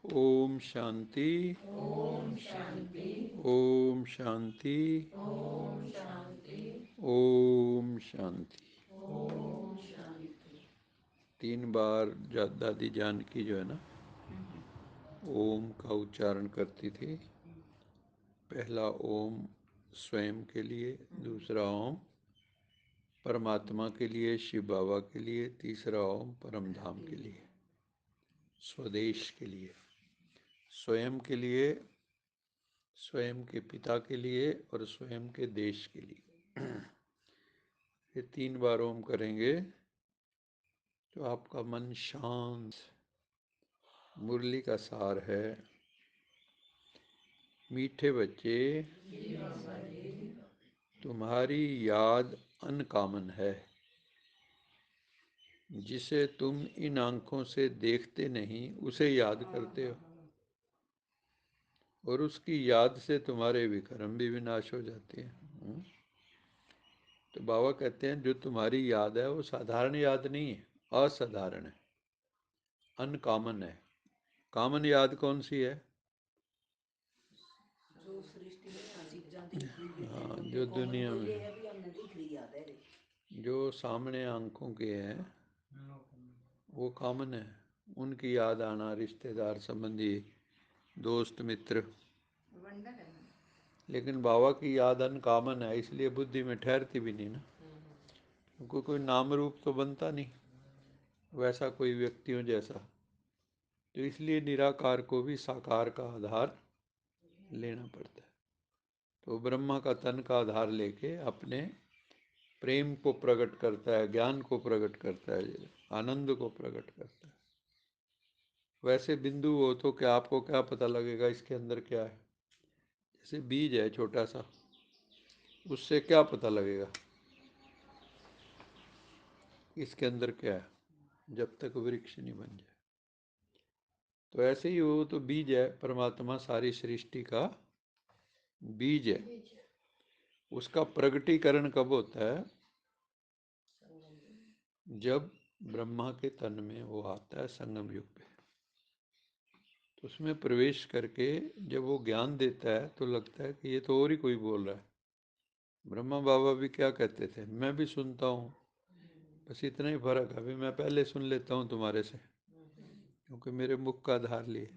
ओम शांति। ओम शांति। ओम शांति। ओम शांति। ओम शांति। ओम शांति। 3 बार दादी जानकी जो है ना ओम का उच्चारण करती थी। पहला ओम स्वयं के लिए, दूसरा ओम परमात्मा के लिए, शिव बाबा के लिए, तीसरा ओम परम धाम के लिए, स्वदेश के लिए, स्वयं के लिए, स्वयं के पिता के लिए और स्वयं के देश के लिए। ये 3 बार ओम करेंगे तो आपका मन शांत। मुरली का सार है, मीठे बच्चे तुम्हारी याद अनकॉमन है। जिसे तुम इन आंखों से देखते नहीं उसे याद करते हो, और उसकी याद से तुम्हारे विक्रम भी विनाश हो जाते हैं। तो बाबा कहते हैं जो तुम्हारी याद है वो साधारण याद नहीं है, असाधारण है, अनकॉमन है। कॉमन याद कौन सी है? जो सृष्टि में चीजां दिख रही है हाँ, उनमें जो कॉमन दुनिया तो में ये है भी हमने दिख रही याद है रे। जो सामने आंखों के हैं वो कॉमन है। उनकी याद आना, रिश्तेदार, संबंधी, दोस्त, मित्र। वंडर है ना। लेकिन बाबा की याद अनकॉमन है, इसलिए बुद्धि में ठहरती भी नहीं ना, क्योंकि कोई नाम रूप तो बनता नहीं वैसा कोई व्यक्तियों जैसा। तो इसलिए निराकार को भी साकार का आधार लेना पड़ता है। तो ब्रह्मा का तन का आधार लेके अपने प्रेम को प्रकट करता है, ज्ञान को प्रकट करता है, आनंद को प्रकट करता है। वैसे बिंदु हो तो क्या आपको क्या पता लगेगा इसके अंदर क्या है? जैसे बीज है छोटा सा, उससे क्या पता लगेगा इसके अंदर क्या है, जब तक वृक्ष नहीं बन जाए। तो ऐसे ही वो तो बीज है, परमात्मा सारी सृष्टि का बीज है। उसका प्रगटीकरण कब होता है? जब ब्रह्मा के तन में वो आता है संगम युग पे। तो उसमें प्रवेश करके जब वो ज्ञान देता है तो लगता है कि ये तो और ही कोई बोल रहा है। ब्रह्मा बाबा भी क्या कहते थे, मैं भी सुनता हूँ, बस इतना ही फर्क है, अभी मैं पहले सुन लेता हूँ तुम्हारे से, क्योंकि मेरे मुख का आधार लिए।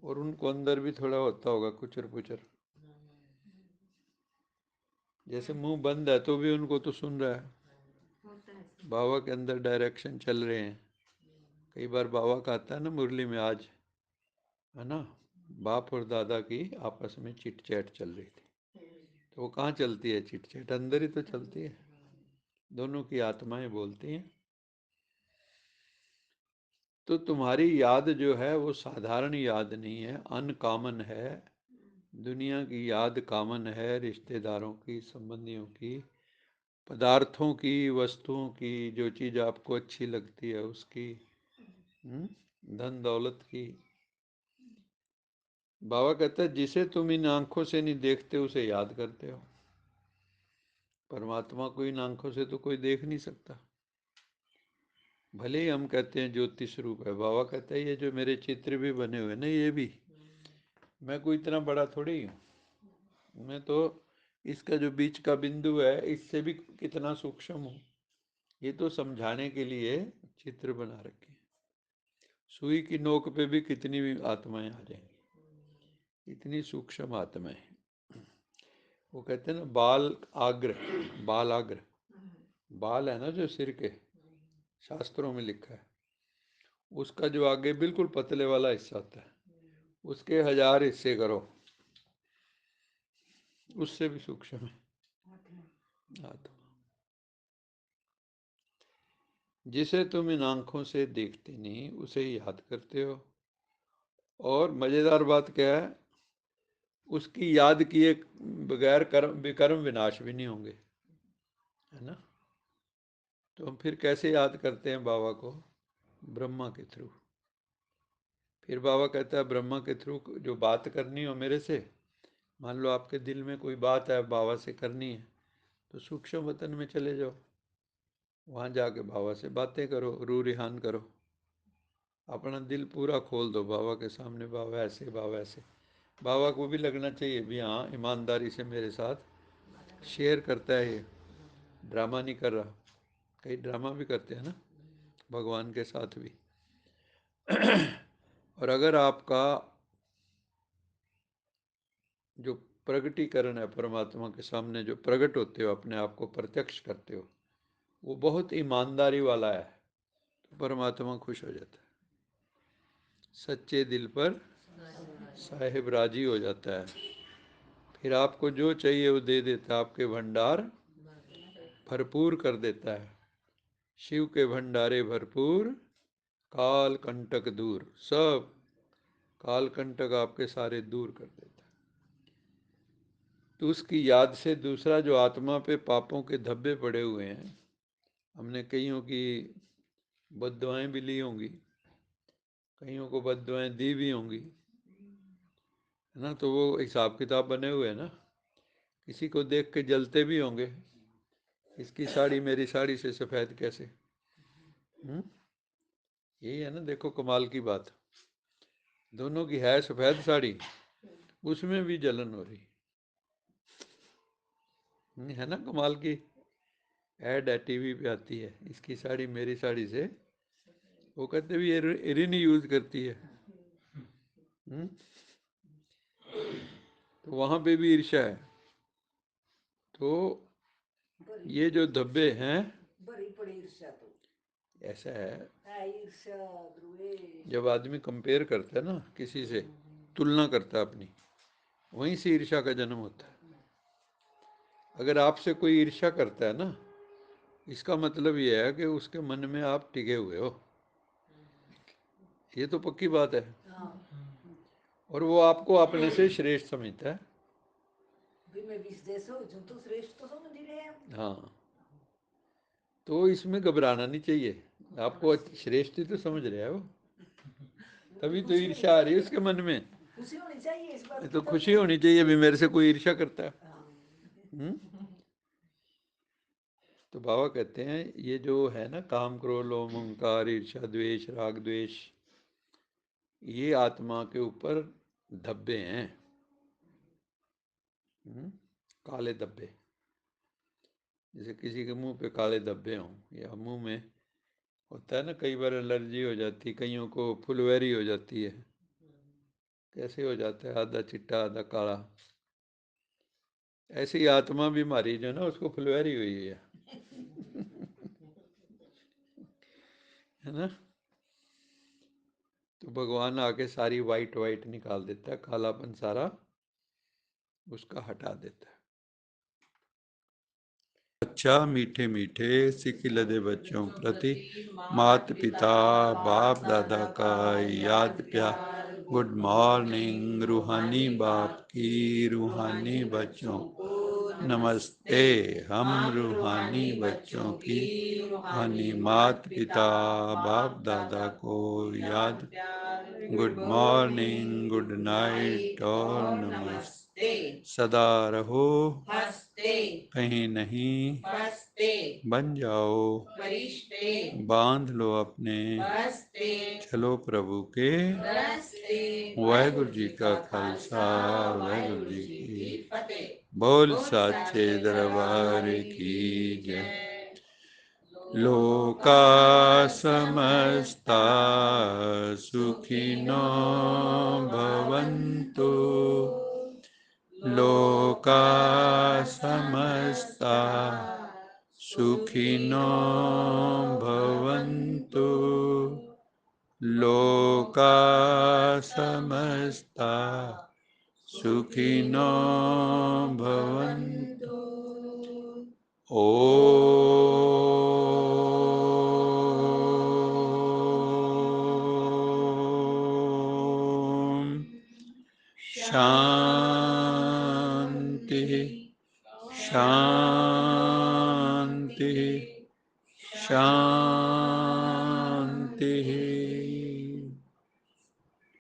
और उनको अंदर भी थोड़ा होता होगा कुचर पुचर, जैसे मुंह बंद है तो भी उनको तो सुन रहा है, बाबा के अंदर डायरेक्शन चल रहे हैं। कई बार बाबा का आता है ना मुरली में, आज है ना, बाप और दादा की आपस में चिट चैट चल रही थी। तो वो कहाँ चलती है चिट चैट? अंदर ही तो चलती है, दोनों की आत्माएं बोलती हैं। तो तुम्हारी याद जो है वो साधारण याद नहीं है, अनकॉमन है। दुनिया की याद कॉमन है, रिश्तेदारों की, संबंधियों की, पदार्थों की, वस्तुओं की, जो चीज़ आपको अच्छी लगती है उसकी, धन दौलत की। बाबा कहता है जिसे तुम इन आंखों से नहीं देखते उसे याद करते हो। परमात्मा को इन आंखों से तो कोई देख नहीं सकता। भले ही हम कहते हैं ज्योतिष रूप है, बाबा कहता है ये जो मेरे चित्र भी बने हुए ना, ये भी, मैं कोई इतना बड़ा थोड़ी हूँ, मैं तो इसका जो बीच का बिंदु है इससे भी कितना सूक्ष्म हूँ। ये तो समझाने के लिए चित्र बना रखे हैं। सुई की नोक पे भी कितनी भी आत्माएं आ जाएंगी, इतनी सूक्ष्म आत्माएं। वो कहते हैं ना बाल आग्र, बाल आग्र, बाल है ना जो सिर के, शास्त्रों में लिखा है, उसका जो आगे बिल्कुल पतले वाला हिस्सा होता है, उसके 1000 हिस्से करो, उससे भी सूक्ष्म है आत्मा। जिसे तुम इन आंखों से देखते नहीं उसे याद करते हो। और मजेदार बात क्या है, उसकी याद किए बगैर कर्म विकर्म विनाश भी नहीं होंगे, है ना। तो हम फिर कैसे याद करते हैं बाबा को? ब्रह्मा के थ्रू। फिर बाबा कहता है ब्रह्मा के थ्रू जो बात करनी हो मेरे से, मान लो आपके दिल में कोई बात है बाबा से करनी है, तो सूक्ष्म वतन में चले जाओ, वहाँ जाके बाबा से बातें करो, रू रिहान करो। अपना दिल पूरा खोल दो बाबा के सामने, बाबा ऐसे, बाबा ऐसे। बाबा को भी लगना चाहिए भी हाँ ईमानदारी से मेरे साथ शेयर करता है, ये ड्रामा नहीं कर रहा। कई ड्रामा भी करते हैं ना भगवान के साथ भी। और अगर आपका जो प्रगटीकरण है परमात्मा के सामने, जो प्रकट होते हो, अपने आप को प्रत्यक्ष करते हो, वो बहुत ईमानदारी वाला है, तो परमात्मा खुश हो जाता है, सच्चे दिल पर साहिब राजी हो जाता है। फिर आपको जो चाहिए वो दे देता है, आपके भंडार भरपूर कर देता है। शिव के भंडारे भरपूर, काल कंटक दूर, सब काल कंटक आपके सारे दूर कर देता है। तो उसकी याद से दूसरा जो आत्मा पे पापों के धब्बे पड़े हुए हैं, हमने कईयों की बद्दुआएं भी ली होंगी, कईयों को बद्दुआएं दी भी होंगी, है ना, तो वो हिसाब किताब बने हुए हैं ना। किसी को देख के जलते भी होंगे, इसकी साड़ी मेरी साड़ी से सफ़ेद कैसे। यही है ना, देखो कमाल की बात, दोनों की है सफ़ेद साड़ी, उसमें भी जलन हो रही है ना। कमाल की ऐड है, टीवी पे आती है, इसकी साड़ी मेरी साड़ी से, वो कहते भी ये रिन यूज करती है। तो वहां पे भी ईर्ष्या है। तो ये जो धब्बे हैं, बड़ी पड़ी ईर्ष्या तो ऐसा है, ईर्ष्या द्वेष। जब आदमी कंपेयर करता है ना किसी से, तुलना करता है अपनी, वहीं से ईर्ष्या का जन्म होता है। अगर आपसे कोई ईर्ष्या करता है ना, इसका मतलब ये है कि उसके मन में आप टिके हुए हो, ये तो पक्की बात है। और वो आपको अपने से श्रेष्ठ समझता है। भी मैं बीस जैसे हो तो श्रेष्ठ तो समझ ही रहे हैं। हाँ, तो इसमें घबराना नहीं चाहिए, आपको श्रेष्ठ ही तो समझ रहा है वो, तभी तो ईर्ष्या आ रही है उसके मन में। खुशी होनी चाहिए इस बात की, तो खुशी होनी चाहिए भी मेरे से कोई ईर्ष्या करता है। तो बाबा कहते हैं ये जो है ना काम क्रोध लोभ अहंकार ईर्ष्या द्वेष राग द्वेष, ये आत्मा के ऊपर धब्बे हैं, काले धब्बे। जैसे किसी के मुंह पे काले धब्बे हों, या मुंह में होता है ना कई बार एलर्जी हो जाती है, कईयों को फुलवैरी हो जाती है, कैसे हो जाता है, आधा चिट्टा आधा काला। ऐसी आत्मा बीमारी जो ना उसको फुलवैरी हुई है है ना। तो भगवान आके सारी वाइट वाइट निकाल देता है, कालापन सारा उसका हटा देता है। अच्छा मीठे मीठे सिक लदे बच्चों प्रति माता पिता बाप दादा का याद प्यार। गुड मॉर्निंग रूहानी बाप की रूहानी बच्चों को नमस्ते। हम रूहानी बच्चों की रूहानी माता पिता बाप दादा को याद प्यार। गुड मॉर्निंग, गुड नाइट और नमस्ते। सदा रहो हंसते, कहीं नहीं फंसते, बन जाओ फरिश्ते, बांध लो अपने बस्ते, चलो प्रभु के रास्ते। वाहिगुरु जी का खालसा, वाहिगुरु जी की फतेह। बोल साचे दरबार की जय। लोका समस्ता सुखिनो भवन्तु, लोका समस्ता सुखिनो भवन्तु, लोका समस्ता सुखिनो भवन्तु। ओम शांति शांति शांति।